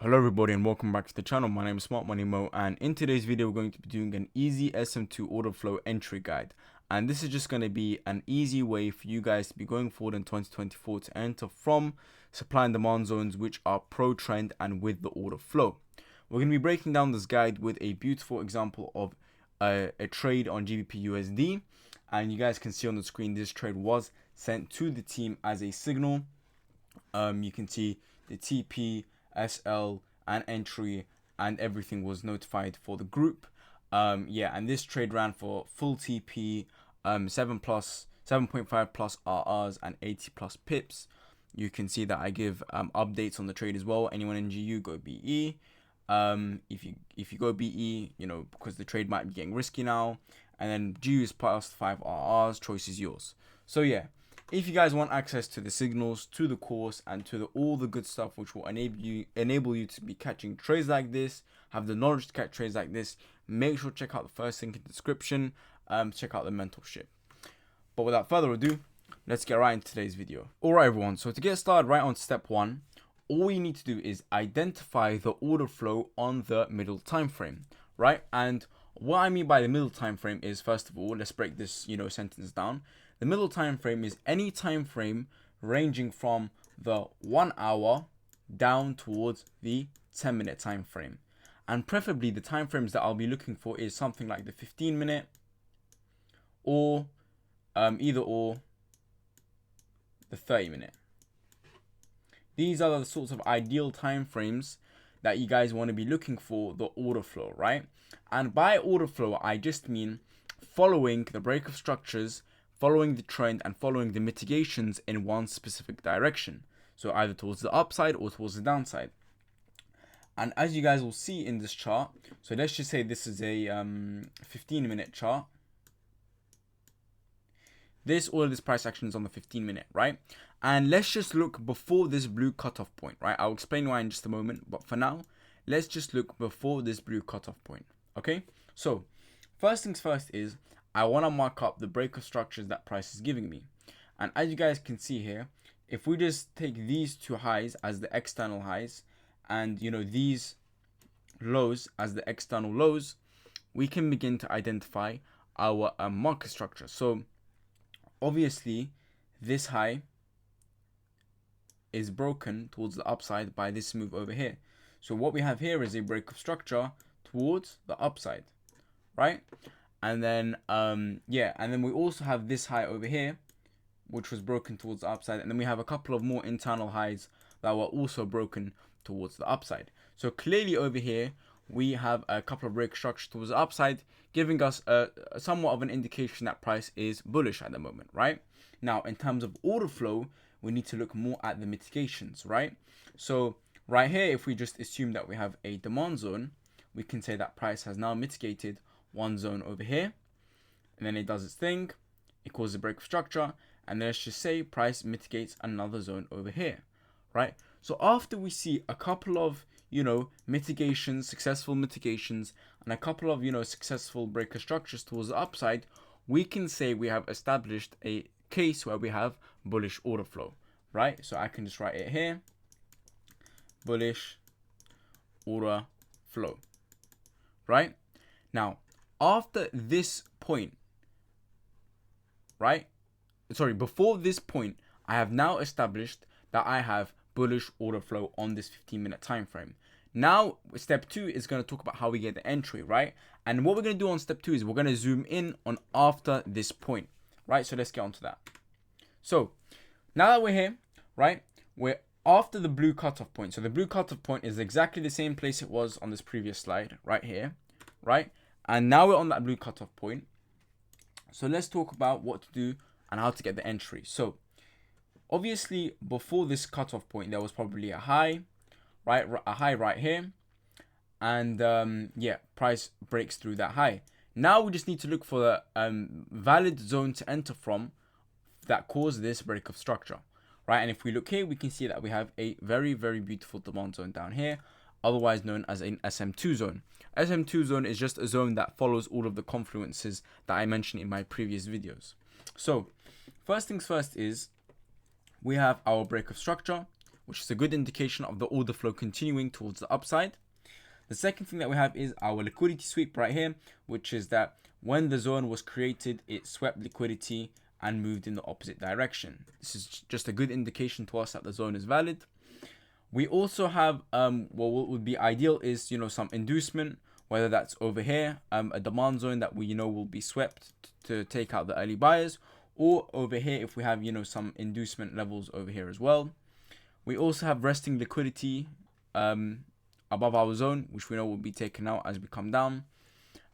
Hello everybody and welcome back to the channel. My name is Smart Money Mo, and in today's video we're going to be doing an easy SM2 order flow entry guide. And this is just going to be an easy way for you guys to be going forward in 2024 to enter from supply and demand zones which are pro trend and with the order flow. We're going to be breaking down this guide with a beautiful example of a trade on GBP USD, and you guys can see on the screen this trade was sent to the team as a signal. You can see the TP, SL, and entry, and everything was notified for the group. And this trade ran for full TP, 7.5 plus RRs and 80 plus pips. You can see that I give updates on the trade as well. Anyone in GU, go BE. If you go BE, because the trade might be getting risky now. And then GU is plus 5 RRs. Choice is yours. So yeah. If you guys want access to the signals, to the course, and to all the good stuff which will enable you to be catching trades like this, have the knowledge to catch trades like this, make sure to check out the first link in the description. Check out the mentorship. But without further ado, let's get right into today's video. Alright everyone, so to get started right on step 1, all you need to do is identify the order flow on the middle time frame, right? And what I mean by the middle time frame is, first of all, let's break this sentence down. The middle time frame is any time frame ranging from the 1 hour down towards the 10-minute time frame. And preferably the time frames that I'll be looking for is something like the 15-minute or either or the 30-minute. These are the sorts of ideal time frames that you guys want to be looking for the order flow, right? And by order flow, I just mean following the break of structures, following the trend, and following the mitigations in one specific direction. So either towards the upside or towards the downside. And as you guys will see in this chart, so let's just say this is a 15-minute chart. All of this price action is on the 15-minute, right? And let's just look before this blue cutoff point, right? I'll explain why in just a moment, but for now, let's just look before this blue cutoff point, okay? So first things first is I want to mark up the break of structures that price is giving me. And as you guys can see here, if we just take these two highs as the external highs and these lows as the external lows, we can begin to identify our market structure. So obviously this high is broken towards the upside by this move over here. So what we have here is a break of structure towards the upside, right? And then and then we also have this high over here, which was broken towards the upside, and then we have a couple of more internal highs that were also broken towards the upside. So clearly over here we have a couple of break structures towards the upside, giving us a somewhat of an indication that price is bullish at the moment, right? Now in terms of order flow, we need to look more at the mitigations, right? So right here, if we just assume that we have a demand zone, we can say that price has now mitigated one zone over here, and then it does its thing, it causes a break of structure, and then let's just say price mitigates another zone over here, right? So after we see a couple of mitigations, successful mitigations, and a couple of successful breaker structures towards the upside, we can say we have established a case where we have bullish order flow, right? So I can just write it here, bullish order flow, right? Now after this point, before this point, I have now established that I have bullish order flow on this 15-minute time frame. Now step 2 is going to talk about how we get the entry, right? And what we're going to do on step 2 is we're going to zoom in on after this point, right? So let's get on to that. So now that we're here, right, we're after the blue cutoff point. So the blue cutoff point is exactly the same place it was on this previous slide right here, right? And now we're on that blue cutoff point. So let's talk about what to do and how to get the entry. So obviously before this cutoff point, there was probably a high, right? A high right here. And price breaks through that high. Now we just need to look for the valid zone to enter from that caused this break of structure, right? And if we look here, we can see that we have a very, very beautiful demand zone down here, otherwise known as an SM2 zone. SM2 zone is just a zone that follows all of the confluences that I mentioned in my previous videos. So first things first is we have our break of structure, which is a good indication of the order flow continuing towards the upside. The second thing that we have is our liquidity sweep right here, which is that when the zone was created, it swept liquidity and moved in the opposite direction. This is just a good indication to us that the zone is valid. We also have, what would be ideal is, some inducement, whether that's over here, a demand zone that we, will be swept to take out the early buyers, or over here if we have, some inducement levels over here as well. We also have resting liquidity above our zone, which we know will be taken out as we come down.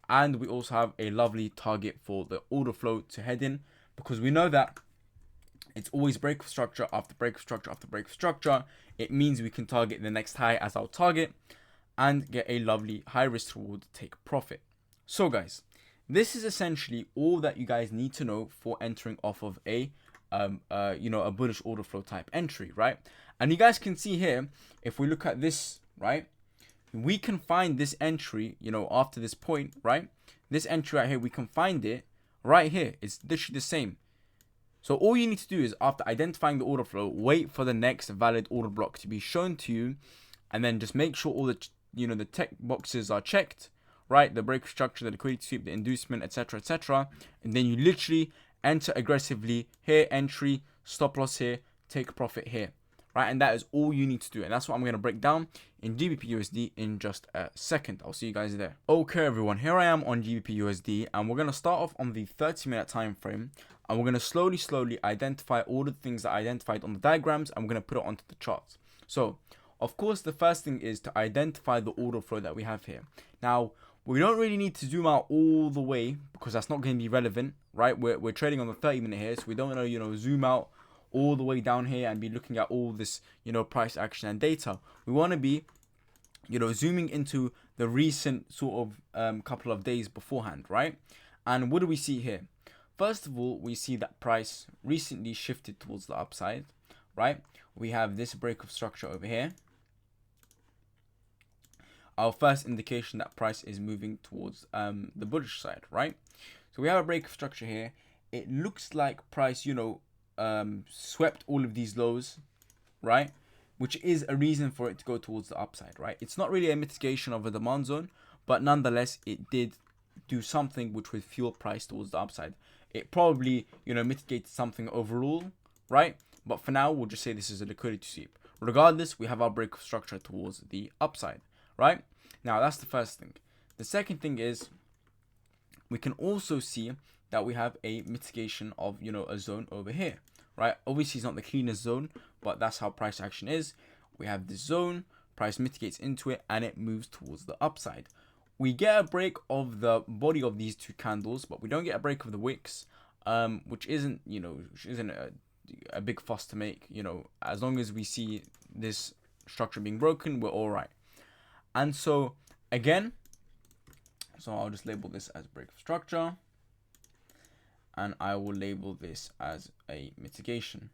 And we also have a lovely target for the order flow to head in, because we know that it's always break of structure after break of structure after break of structure. It means we can target the next high as our target and get a lovely high risk reward take profit. So guys, this is essentially all that you guys need to know for entering off of a bullish order flow type entry, right? And you guys can see here, if we look at this, right, we can find this entry, after this point, right? This entry right here, we can find it right here. It's literally the same. So all you need to do is, after identifying the order flow, wait for the next valid order block to be shown to you, and then just make sure all the the tech boxes are checked, right? The break structure, the liquidity sweep, the inducement, etc., etc. And then you literally enter aggressively here, entry, stop loss here, take profit here, right? And that is all you need to do, and that's what I'm going to break down in GBP USD in just a second. I'll see you guys there. Okay, everyone, here I am on GBP USD, and we're going to start off on the 30-minute time frame. And we're going to slowly identify all the things that I identified on the diagrams, and we're going to put it onto the charts. So, of course, the first thing is to identify the order flow that we have here. Now, we don't really need to zoom out all the way, because that's not going to be relevant, right? We're trading on the 30-minute here, so we don't want to, zoom out all the way down here and be looking at all this, price action and data. We want to be, zooming into the recent sort of couple of days beforehand, right? And what do we see here? First of all, we see that price recently shifted towards the upside, right? We have this break of structure over here. Our first indication that price is moving towards the bullish side, right? So we have a break of structure here. It looks like price, swept all of these lows, right? Which is a reason for it to go towards the upside, right? It's not really a mitigation of a demand zone, but nonetheless, it did do something which would fuel price towards the upside. It probably, mitigated something overall, right? But for now, we'll just say this is a liquidity sweep. Regardless, we have our break of structure towards the upside, right? Now, that's the first thing. The second thing is, we can also see that we have a mitigation of, a zone over here, right? Obviously, it's not the cleanest zone, but that's how price action is. We have this zone, price mitigates into it, and it moves towards the upside. We get a break of the body of these two candles, but we don't get a break of the wicks, which isn't, a big fuss to make. As long as we see this structure being broken, we're all right. And so, again, I'll just label this as break of structure, and I will label this as a mitigation,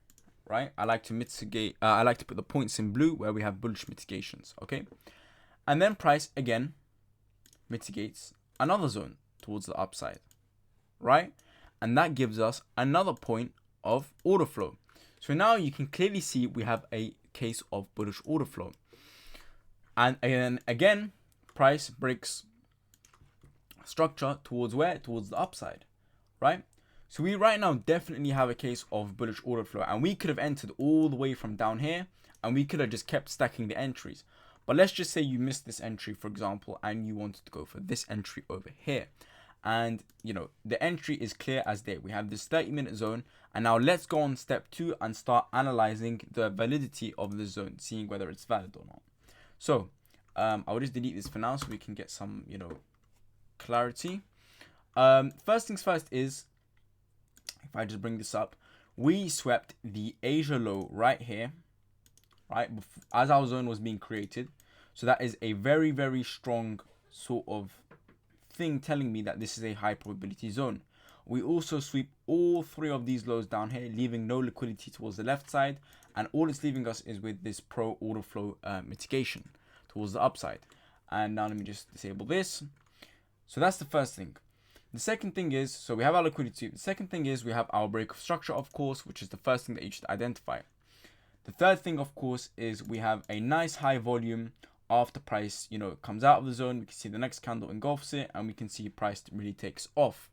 right? I like to mitigate, I like to put the points in blue where we have bullish mitigations, okay? And then price, again, mitigates another zone towards the upside, right? And that gives us another point of order flow. So now you can clearly see we have a case of bullish order flow. And again, price breaks structure towards where? Towards the upside, right? So we right now definitely have a case of bullish order flow, and we could have entered all the way from down here, and we could have just kept stacking the entries. But let's just say you missed this entry, for example, and you wanted to go for this entry over here. And, the entry is clear as day. We have this 30-minute zone. And now let's go on step 2 and start analyzing the validity of the zone, seeing whether it's valid or not. So, I'll just delete this for now so we can get some, clarity. First things first is, if I just bring this up, we swept the Asia low right here, right, as our zone was being created. So that is a very, very strong sort of thing telling me that this is a high probability zone. We also sweep all 3 of these lows down here, leaving no liquidity towards the left side. And all it's leaving us is with this pro order flow mitigation towards the upside. And now let me just disable this. So that's the first thing. The second thing is, so we have our liquidity. The second thing is we have our break of structure, of course, which is the first thing that you should identify. The third thing, of course, is we have a nice high volume after price, comes out of the zone. We can see the next candle engulfs it, and we can see price really takes off.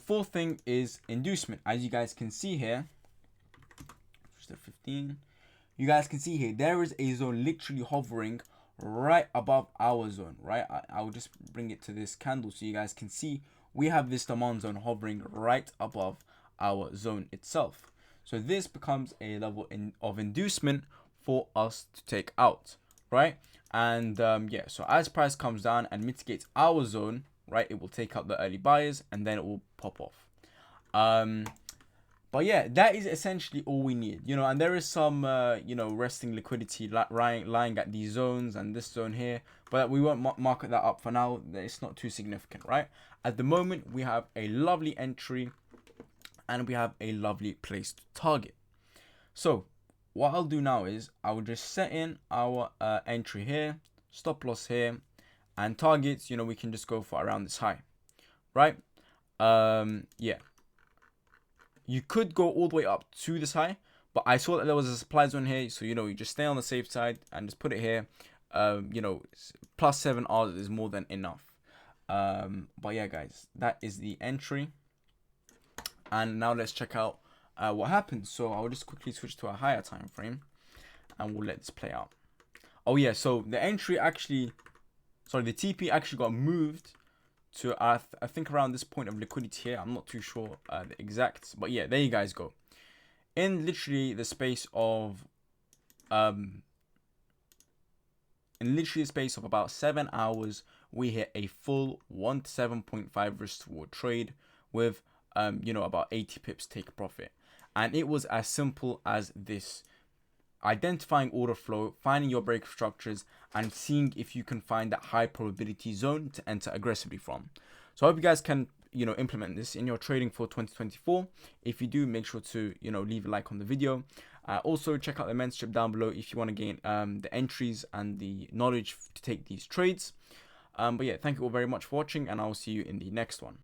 Fourth thing is inducement. As you guys can see here, just at 15, you guys can see here, there is a zone literally hovering right above our zone, right? I will just bring it to this candle so you guys can see we have this demand zone hovering right above our zone itself. So this becomes a level of inducement for us to take out, right? And yeah, so as price comes down and mitigates our zone, right, it will take out the early buyers and then it will pop off. But yeah, that is essentially all we need, and there is some, resting liquidity lying at these zones and this zone here, but we won't market that up for now. It's not too significant, right? At the moment, we have a lovely entry and we have a lovely place to target. So what I'll do now is I will just set in our entry here, stop loss here, and targets, we can just go for around this high, right? Yeah. You could go all the way up to this high, but I saw that there was a supply zone here, so you just stay on the safe side and just put it here. Plus 7 Rs is more than enough. But yeah, guys, that is the entry. And now let's check out what happens. So I'll just quickly switch to a higher time frame, and we'll let this play out. Oh yeah, so the entry actually, the TP actually got moved to I think around this point of liquidity here. I'm not too sure the exact, but yeah, there you guys go. In literally the space of about 7 hours, we hit a full 1 to 7.5 risk reward trade with about 80 pips take profit. And it was as simple as this: identifying order flow, finding your break structures, and seeing if you can find that high probability zone to enter aggressively from. So I hope you guys can implement this in your trading for 2024. If you do, make sure to leave a like on the video. Also check out the mentorship down below if you want to gain the entries and the knowledge to take these trades. But yeah, thank you all very much for watching, and I will see you in the next one.